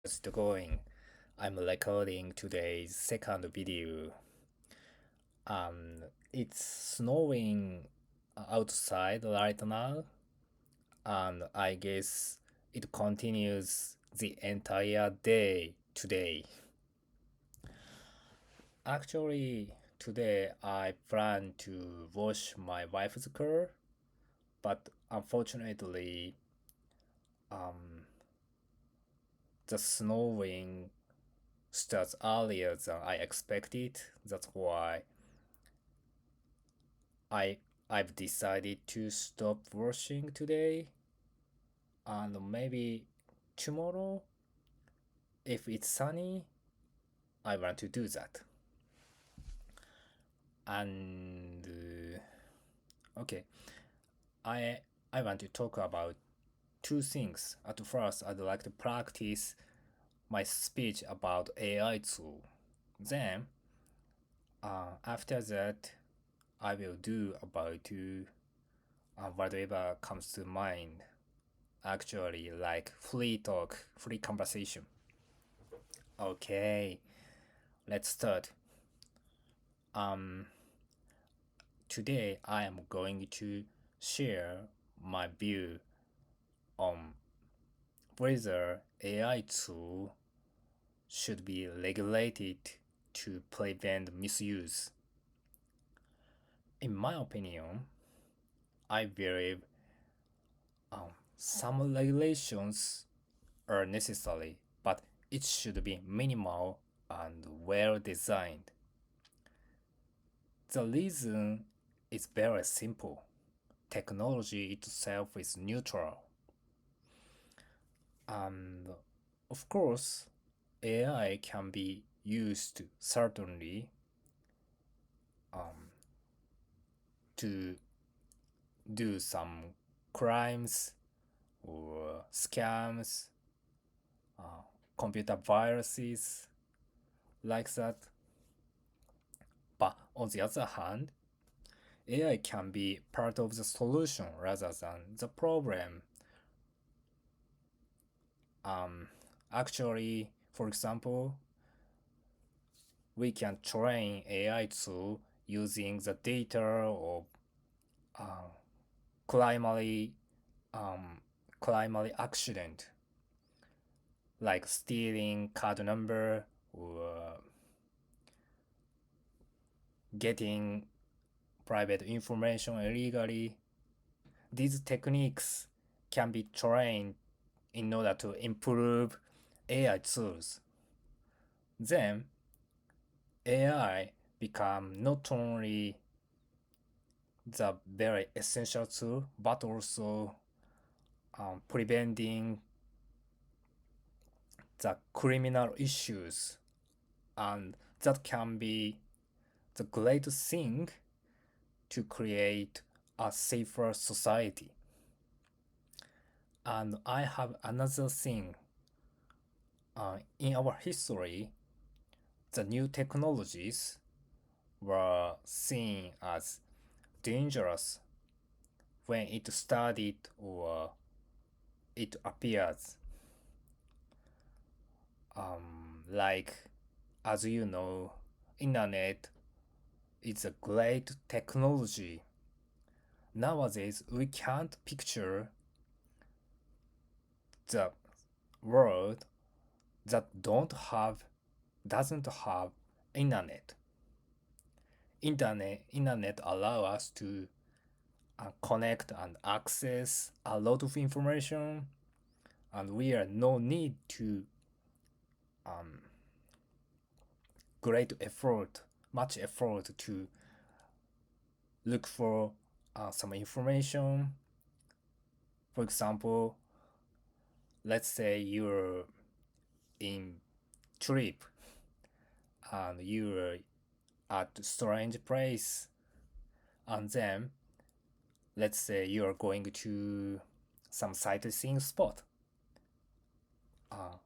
How's it going? I'm recording today's second video. It's snowing outside right now, and I guess it continues the entire day today. Actually, today I plan to wash my wife's car, but unfortunately, um, the snowing starts earlier than I expected. That's why I I've decided to stop washing today, and maybe tomorrow, if it's sunny, I want to do that. And okay, I I want to talk about two things. At first, I'd like to practice my speech about AI tool. Then, after that, I will do about whatever comes to mind. Actually, like free talk, free conversation. Okay, let's start. Um, Today I am going to share my view on whether AI tool should be regulated to prevent misuse. In my opinion, I believe some regulations are necessary, but it should be minimal and well designed. The reason is very simple. Technology itself is neutral. And of course, AI can be used certainly um, to do some crimes or scams, uh, computer viruses, like that. But on the other hand, AI can be part of the solution rather than the problem. Um, Actually, for example, we can train AI to using the data of uh, climate um, climate accident like stealing card number or getting private information illegally. These techniques can be trained in order to improve AI tools. Then AI become not only the very essential tool, but also preventing the criminal issues, and that can be the great thing to create a safer society. And I have another thing. In our history, the new technologies were seen as dangerous when it started or it appears. Like, as you know, internet is a great technology. Nowadays, we can't picture the world that doesn't have internet. Internet allow us to connect and access a lot of information, and we are no need to um, great effort, much effort to look for some information. For example, let's say you're in trip and you're at a strange place, and then let's say you're going to some sightseeing spot. Uh,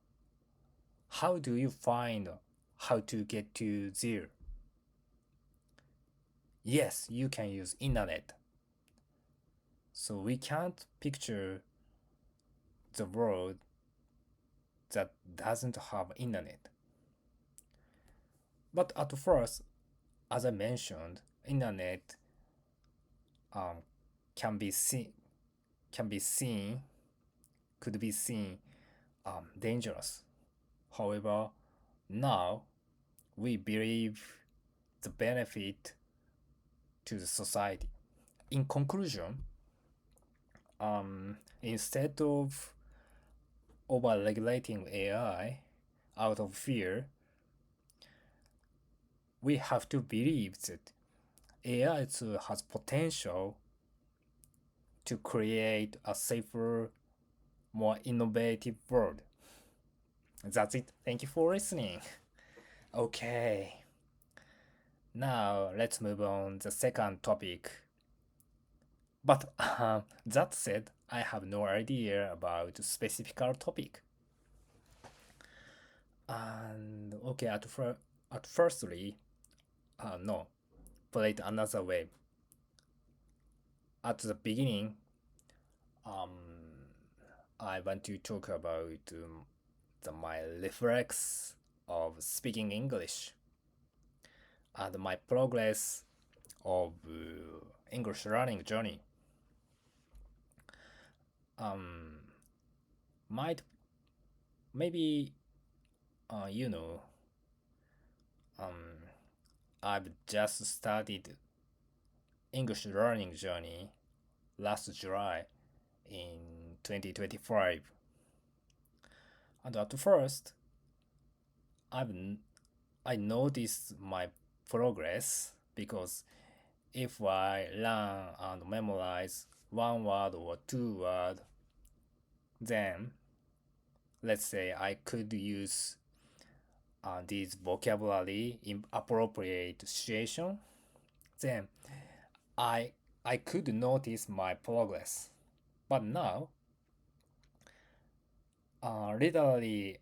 how do you find how to get to there? Yes, you can use internet. So we can't picture the world that doesn't have internet. But at first, as I mentioned, internet um, can be seen can be seen could be seen dangerous. However, now we believe the benefit to the society. In conclusion, instead of over-regulating AI out of fear, we have to believe that AI too has potential to create a safer, more innovative world. That's it. Thank you for listening. Okay, now let's move on the second topic. But that said, I have no idea about specific topic. And okay, at firstly, no, put it another way. At the beginning, um, I want to talk about my reflex of speaking English and my progress of English learning journey. Um, might maybe you know, um, I've just started English learning journey last July in 2025, and at first, I've I noticed my progress because if I learn and memorize one word or two words, then let's say I could use these vocabulary in appropriate situation, then I I could notice my progress. But now, literally,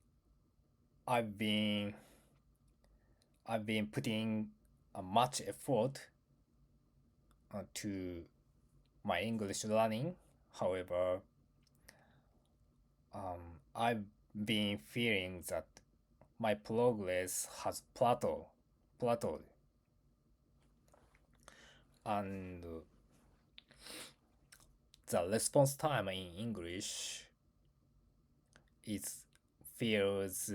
I've been I've been putting much effort to my English learning. However, I've been feeling that my progress has plateaued, and the response time in English is feels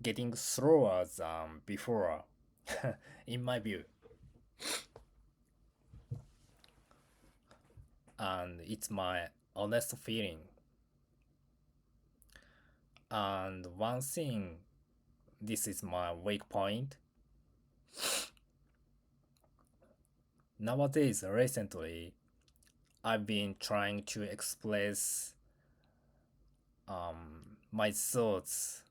getting slower than before, in my view, and it's my honest feeling. And one thing, this is my weak point. Nowadays, recently, I've been trying to express my thoughts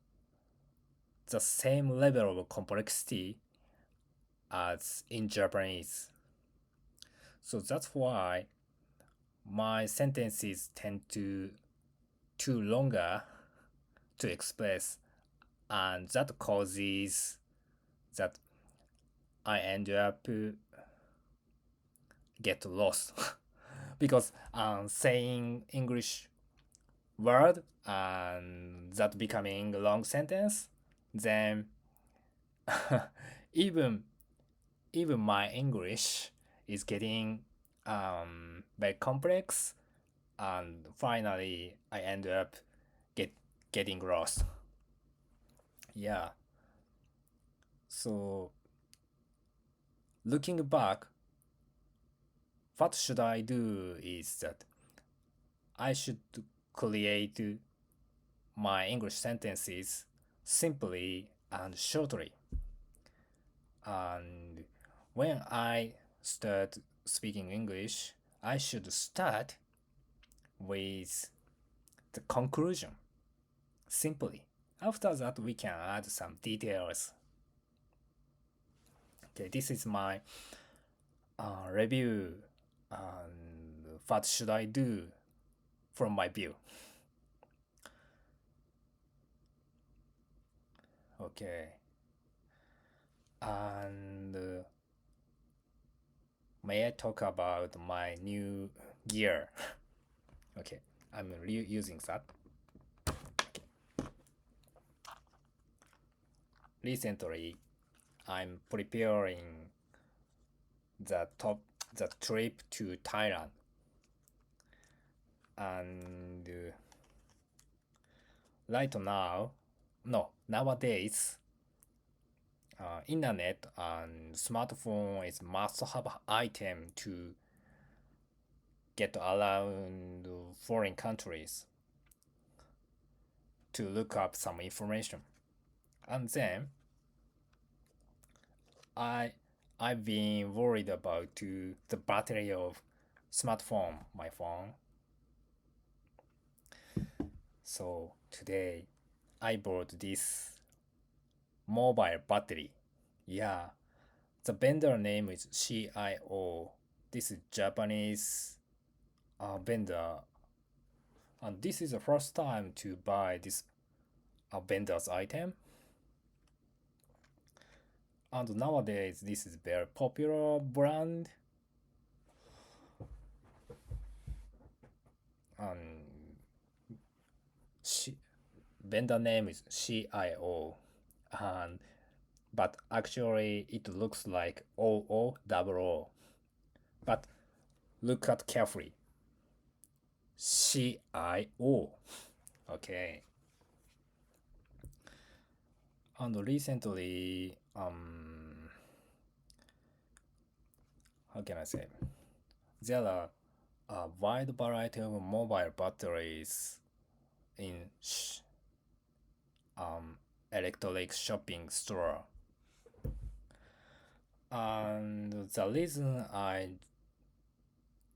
the same level of complexity as in Japanese. So that's why my sentences tend to too longer to express, and that causes that I end up get lost because saying English word and that becoming a long sentence, then even even my English is getting very complex, and finally I end up get getting lost. Yeah. So looking back, what should I do is that I should create my English sentences simply and shortly. And when I start speaking English, I should start with the conclusion simply. After that, we can add some details. Okay, this is my review and what should I do from my view. Okay, and may I talk about my new gear? Okay, I'm using that. recently I'm preparing the trip to Thailand, and right now, no, nowadays, internet and smartphone is must-have item to get around foreign countries to look up some information. And then I I've been worried about the battery of smartphone, my phone. So today I bought this mobile battery. Yeah, the vendor name is CIO. This is Japanese vendor, and this is the first time to buy this vendor's item. And nowadays, this is very popular brand, and she, vendor name is CIO, and but actually it looks like OO. But look at carefully. CIO. Okay. And recently, how can I say? There are a wide variety of mobile batteries in um, electronic shopping store. And the reason I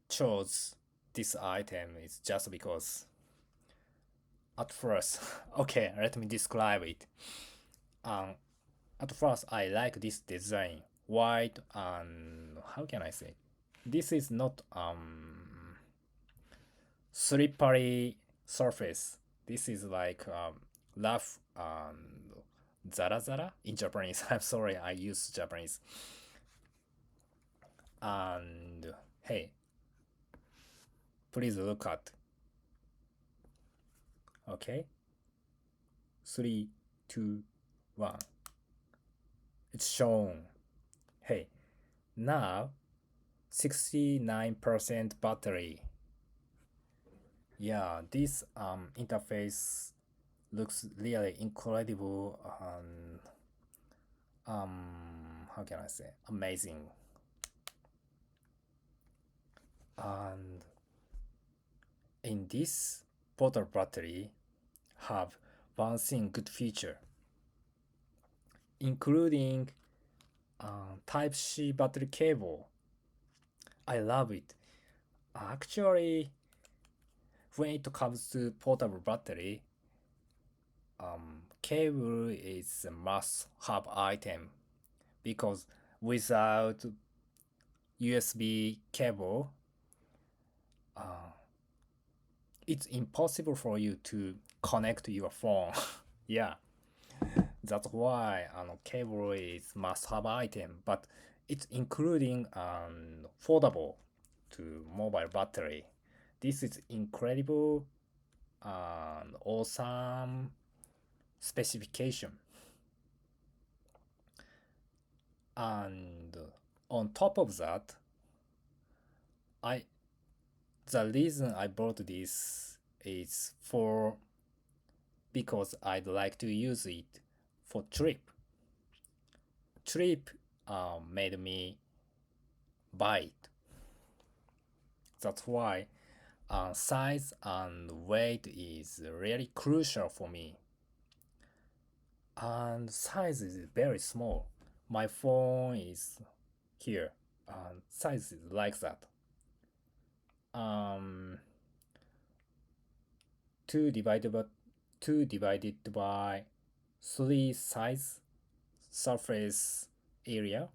chose this item is just because at first, okay, let me describe it. Um, at first, I like this design, white and how can I say? This is not slippery surface. This is like rough and zara zara in Japanese. I'm sorry, I use Japanese. And hey, please look at. Okay, three, two, one. It's shown. Hey, now 69% battery. Yeah, this interface looks really incredible and how can I say amazing. And in this portable battery have one thing good feature, including Type C battery cable. I love it. Actually, when it comes to portable battery, cable is a must-have item because without USB cable, it's impossible for you to connect your phone. Yeah, that's why cable is must-have item, but it's including foldable to mobile battery. This is incredible and awesome specification. And on top of that, I the reason I bought this is for because I'd like to use it for trip. Trip made me buy it. That's why size and weight is really crucial for me. And size is very small. My phone is here, and size is like that. Um, two divided by two divided by three size surface area,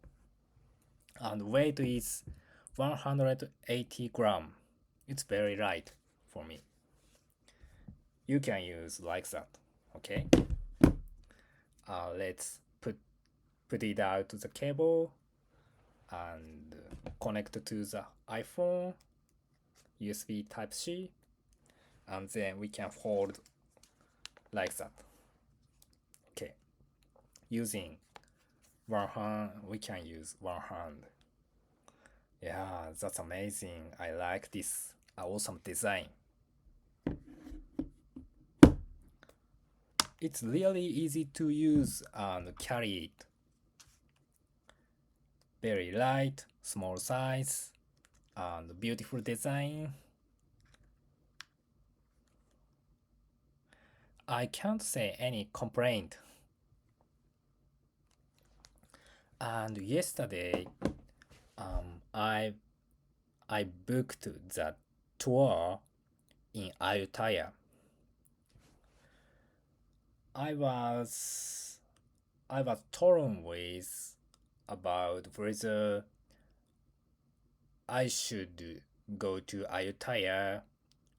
and weight is 180 gram. It's very light for me. You can use like that. Okay. Let's put it out to the cable and connect to the iPhone USB Type C, and then we can fold like that. Okay. using one hand. We can use one hand. Yeah, that's amazing. I like this awesome design. It's really easy to use and carry it. Very light, small size, and beautiful design. I can't say any complaint. And yesterday, I booked the tour in Ayutthaya. I was I was torn with about whether I should go to Ayutthaya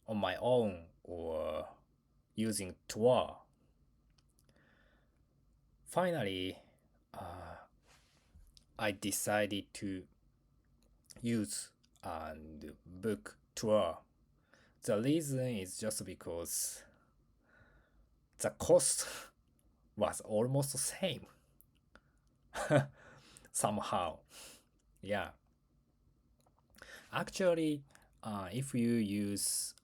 on my own or using tour. Finally, I decided to use and book tour. The reason is just because the cost was almost the same somehow. Yeah. Actually, if you use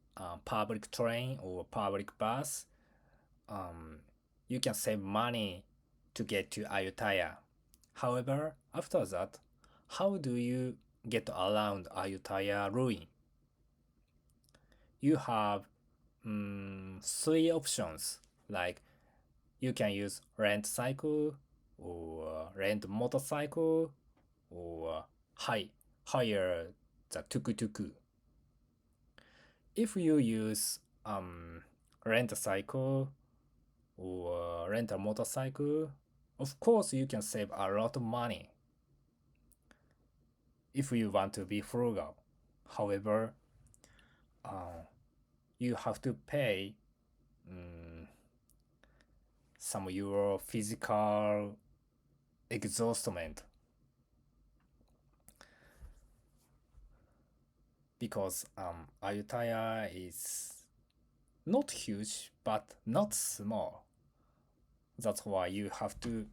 public train or public bus, you can save money to get to Ayutthaya. However, after that, how do you get around Ayutthaya ruin? You have three options, like you can use rent cycle or rent motorcycle or hire the tuk-tuk. If you use rent a cycle or rent a motorcycle, of course you can save a lot of money if you want to be frugal. However, you have to pay some your physical exhaustment because Ayutthaya is not huge but not small. That's why you have to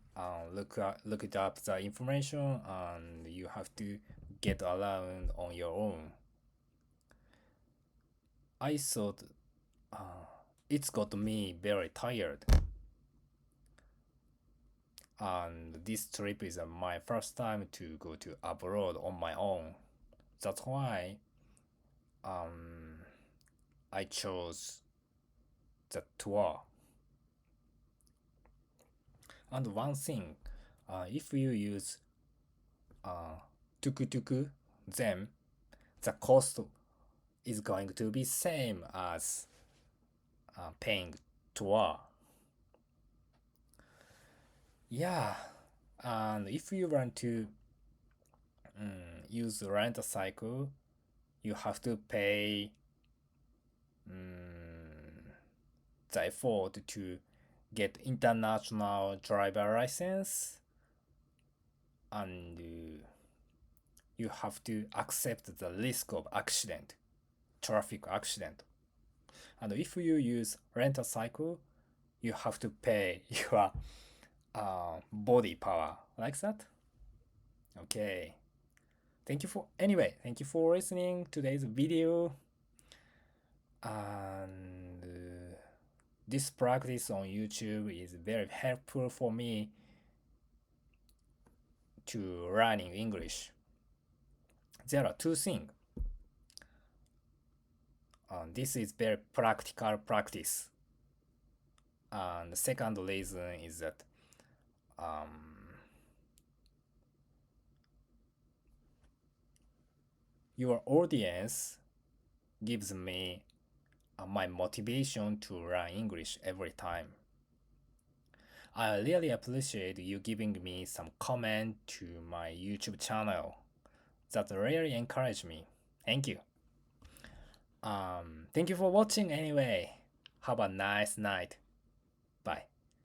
look it up the information and you have to get around on your own. I thought it's got me very tired. And this trip is my first time to go to abroad on my own. That's why I chose the tour. And one thing, if you use tuk-tuk, then the cost is going to be same as paying tour. Yeah, and if you want to use rent a cycle, you have to pay the effort to get international driver license, and you have to accept the risk of accident, traffic accident. And if you use rent a cycle, you have to pay your body power like that. Okay. Thank you for listening to today's video. And this practice on YouTube is very helpful for me to learning English. There are two things. This is very practical practice. And the second reason is that your audience gives me my motivation to learn English every time. I really appreciate you giving me some comment to my YouTube channel. That really encouraged me. Thank you. Thank you for watching anyway. Have a nice night. Bye.